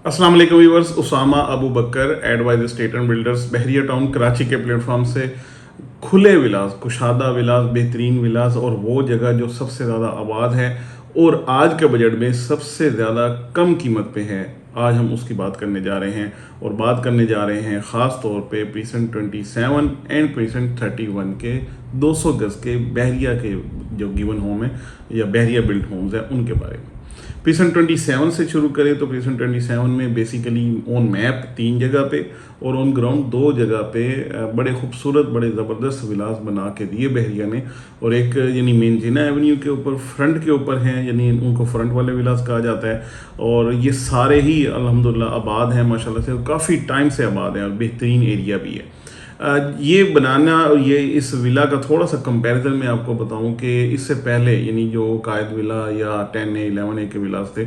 अस्सलाम वालेकुम viewers, Usama Abu Bakar advise state and builders Bahria Town Karachi के प्लेटफॉर्म से खुले विलास, कुशादा विलास, बेहतरीन विलास और वो जगह जो सबसे ज़्यादा आबाद है और आज के बजट में सबसे ज़्यादा कम कीमत पे है, आज हम उसकी बात करने जा रहे हैं। और बात करने जा रहे हैं ख़ास तौर पे प्रीसेंट 27 एंड प्रीसेंट 31 के 200 गज़ के बहरिया के जो गिवन होम है या बहरिया बिल्ड होम्स हैं उनके बारे में। प्रीसेंट 27 से शुरू करें तो प्रीसेंट 27 में बेसिकली ऑन मैप 3 जगह पे और ऑन ग्राउंड 2 जगह पे बड़े खूबसूरत, बड़े ज़बरदस्त विलास बना के दिए बहरिया ने। और एक यानी मेन जिना एवेन्यू के ऊपर फ्रंट के ऊपर हैं, यानी उनको फ्रंट वाले विलास कहा जाता है। और ये सारे ही अल्हम्दुलिल्लाह आबाद हैं माशाल्लाह से, काफ़ी टाइम से आबाद हैं और बेहतरीन एरिया भी है। ये बनाना, ये इस विला का थोड़ा सा कंपैरिजन मैं आपको बताऊं कि इससे पहले यानी जो कायद विला या 10A 11A के विलास थे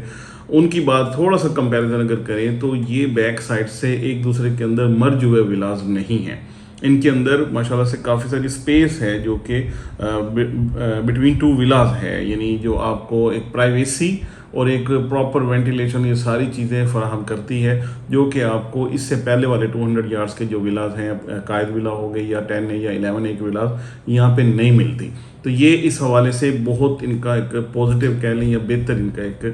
उनकी बात थोड़ा सा कंपैरिजन अगर करें तो ये बैक साइड से एक दूसरे के अंदर मर्ज हुए विलास नहीं हैं। इनके अंदर माशाल्लाह से काफ़ी सारी स्पेस है जो कि बिटवीन टू विलास है, यानी जो आपको एक प्राइवेसी और एक प्रॉपर वेंटिलेशन, ये सारी चीज़ें फराहम करती है जो कि आपको इससे पहले वाले 200 यार्ड्स के जो विलास हैं, कायद विला हो गई या 10A या 11A के विलास, यहाँ पे नहीं मिलती। तो ये इस हवाले से बहुत इनका एक पॉजिटिव कह लें या बेहतर इनका एक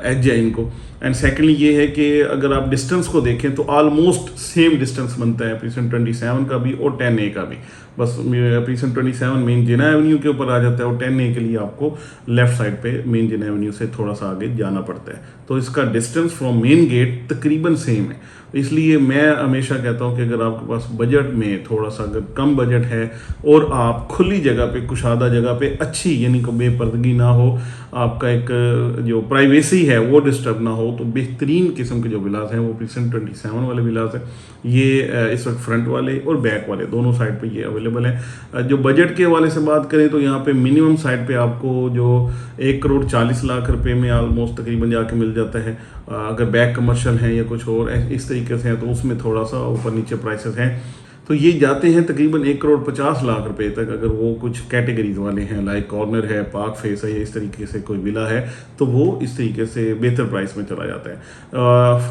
एज है इनको। एंड सेकेंडली ये है कि अगर आप डिस्टेंस को देखें तो ऑलमोस्ट सेम डिस्टेंस बनता है प्रीसेंट 27 का भी और 10A का भी। बस प्रीसेंट 27 मेन जिना एवेन्यू के ऊपर आ जाता है और 10A के लिए आपको लेफ्ट साइड पे मेन जिना एवेन्यू से थोड़ा सा आगे जाना पड़ता है। तो इसका डिस्टेंस फ्रॉम मेन गेट तकरीबन सेम है। इसलिए मैं हमेशा कहता हूँ कि अगर आपके पास बजट में थोड़ा सा अगर कम बजट है और आप खुली जगह पे, कुशादा जगह पे अच्छी यानी को बेपर्दगी ना हो, आपका एक जो प्राइवेसी है वो डिस्टर्ब ना हो, तो बेहतरीन किस्म के जो विलास हैं वो प्रीसेंट 27 वाले विलास हैं। ये इस वक्त फ्रंट वाले और बैक वाले दोनों साइड पे ये अवेलेबल है। जो बजट के हवाले से बात करें तो यहाँ पे मिनिमम साइड पे आपको जो 1,40,00,000 रुपए में ऑलमोस्ट तकरीबन जाके मिल जाता है। अगर बैक कमर्शियल हैं या कुछ और इस तरीके से हैं तो उसमें थोड़ा सा ऊपर नीचे प्राइसेस हैं। तो ये जाते हैं तकरीबन 1,50,00,000 रुपए तक अगर वो कुछ कैटेगरीज वाले हैं, लाइक कॉर्नर है, पार्क फेस है या इस तरीके से कोई विला है तो वो इस तरीके से बेहतर प्राइस में चला जाता है।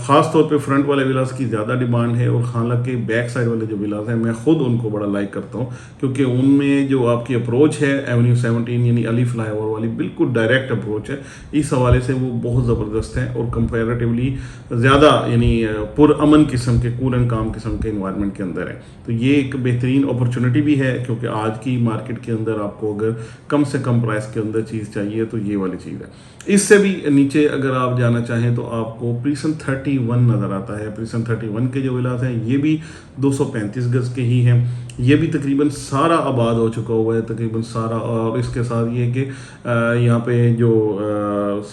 ख़ास तौर पे फ्रंट वाले विलास की ज़्यादा डिमांड है और हालांकि बैक साइड वाले जो विलास हैं मैं खुद उनको बड़ा लाइक करता हूँ क्योंकि उनमें जो आपकी अप्रोच है एवेन्यू 17 यानी अली फ्लाईओवर वाली बिल्कुल डायरेक्ट अप्रोच है, इस हवाले से वो बहुत ज़बरदस्त है और कंपेरेटिवली ज़्यादा यानी पुरअमन किस्म के, कूल एंड काम किस्म के इन्वायरमेंट के अंदर है। तो ये एक बेहतरीन अपॉर्चुनिटी भी है क्योंकि आज की मार्केट के अंदर आपको अगर कम से कम प्राइस के अंदर चीज़ चाहिए तो ये वाली चीज़ है। इससे भी नीचे अगर आप जाना चाहें तो आपको प्रीसेंट 31 नज़र आता है। प्रीसेंट 31 के जो विलास हैं ये भी 235 गज़ के ही हैं, ये भी तकरीबन सारा आबाद हो चुका हुआ है, तकरीबन सारा। और इसके साथ ये कि यहाँ पे जो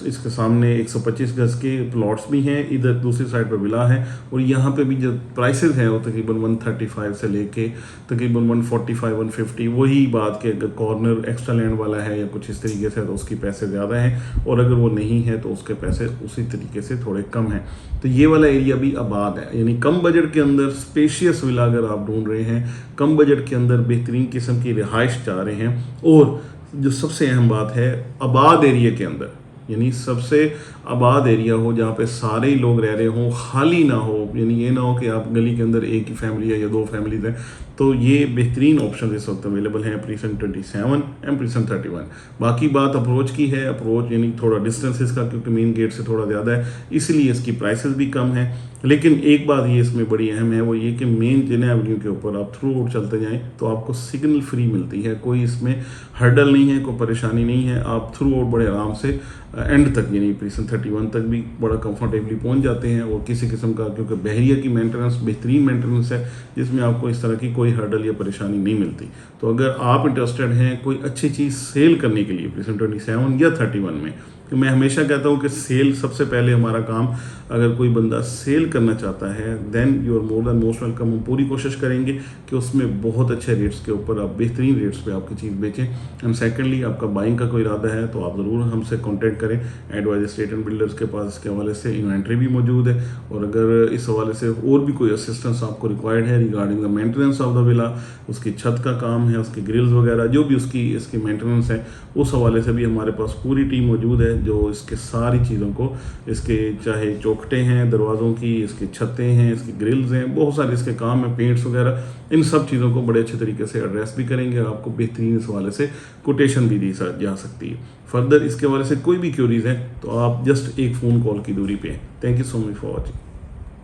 इसके सामने 125 गज़ के प्लॉट्स भी हैं, इधर दूसरी साइड पर विला है और यहाँ पे भी जो प्राइसेस हैं वो तकरीबन 135 से लेके तकरीबन 145 150। वही बात कि अगर कॉर्नर एक्स्ट्रा लैंड वाला है या कुछ इस तरीके से तो उसकी पैसे ज़्यादा हैं और अगर वो नहीं है तो उसके पैसे उसी तरीके से थोड़े कम हैं। तो ये वाला एरिया भी आबाद है, यानी कम बजट के अंदर स्पेशियस विला अगर आप ढूंढ रहे हैं, कम बजट के अंदर बेहतरीन किस्म की रिहाइश चाह रहे हैं और जो सबसे अहम बात है आबाद एरिया के अंदर, यानी सबसे आबाद एरिया हो जहाँ पे सारे ही लोग रह रहे हों, खाली ना हो, यानी ये ना हो कि आप गली के अंदर एक ही फैमिली है या 2 फैमिलीज हैं, तो ये बेहतरीन ऑप्शन इस वक्त अवेलेबल हैं प्रीसेंट 27 एंड प्रीसेंट 31। बाकी बात अप्रोच की है, अप्रोच यानी थोड़ा डिस्टेंस इसका क्योंकि मेन गेट से थोड़ा ज़्यादा है इसलिए इसकी प्राइसेस भी कम है। लेकिन एक बात ये इसमें बड़ी अहम है, वो ये कि मेन जिना एवेन्यू के ऊपर आप थ्रू आउट चलते जाएं तो आपको सिग्नल फ्री मिलती है, कोई इसमें हर्डल नहीं है, कोई परेशानी नहीं है, आप थ्रू आउट बड़े आराम से एंड तक यानी प्रीसेंट 31 तक भी बड़ा कंफर्टेबली पहुंच जाते हैं। और किसी किस्म का, क्योंकि बहरिया की मेंटेनेंस बेहतरीन मेंटेनेंस है जिसमें आपको इस तरह की कोई हर्डल या परेशानी नहीं मिलती। तो अगर आप इंटरेस्टेड हैं कोई अच्छी चीज़ सेल करने के लिए प्रीसेंट 27 या 31 में, तो मैं हमेशा कहता हूँ कि सेल सबसे पहले हमारा काम, अगर कोई बंदा सेल करना चाहता है then you are more than most welcome. हम पूरी कोशिश करेंगे कि उसमें बहुत अच्छे रेट्स के ऊपर आप बेहतरीन रेट्स पे आपकी चीज़ बेचें। एंड सेकेंडली आपका बाइंग का कोई इरादा है तो आप ज़रूर हमसे कॉन्टैक्ट करें। एडवाइज स्टेट एंड बिल्डर्स के पास इसके हवाले से इन्वेंट्री भी मौजूद है और अगर इस हवाले से और भी कोई असिस्टेंस आपको रिक्वायर्ड है regarding the maintenance of the villa, उसकी छत का काम है, उसकी ग्रिल्स वगैरह जो भी इसकी मेंटेनेंस है, उस हवाले से भी हमारे पास पूरी टीम मौजूद है जो इसके सारी चीज़ों को, इसके चाहे चौखटें हैं दरवाज़ों की, इसकी छतें हैं, इसकी ग्रिल्स हैं, बहुत सारे इसके काम हैं, पेंट्स वगैरह, इन सब चीज़ों को बड़े अच्छे तरीके से एड्रेस भी करेंगे और आपको बेहतरीन इस हवाले से कोटेशन भी दी जा सकती है। फर्दर इसके हवाले से कोई भी क्यूरीज हैं तो आप जस्ट एक फ़ोन कॉल की दूरी पे हैं। Thank you so much for watching.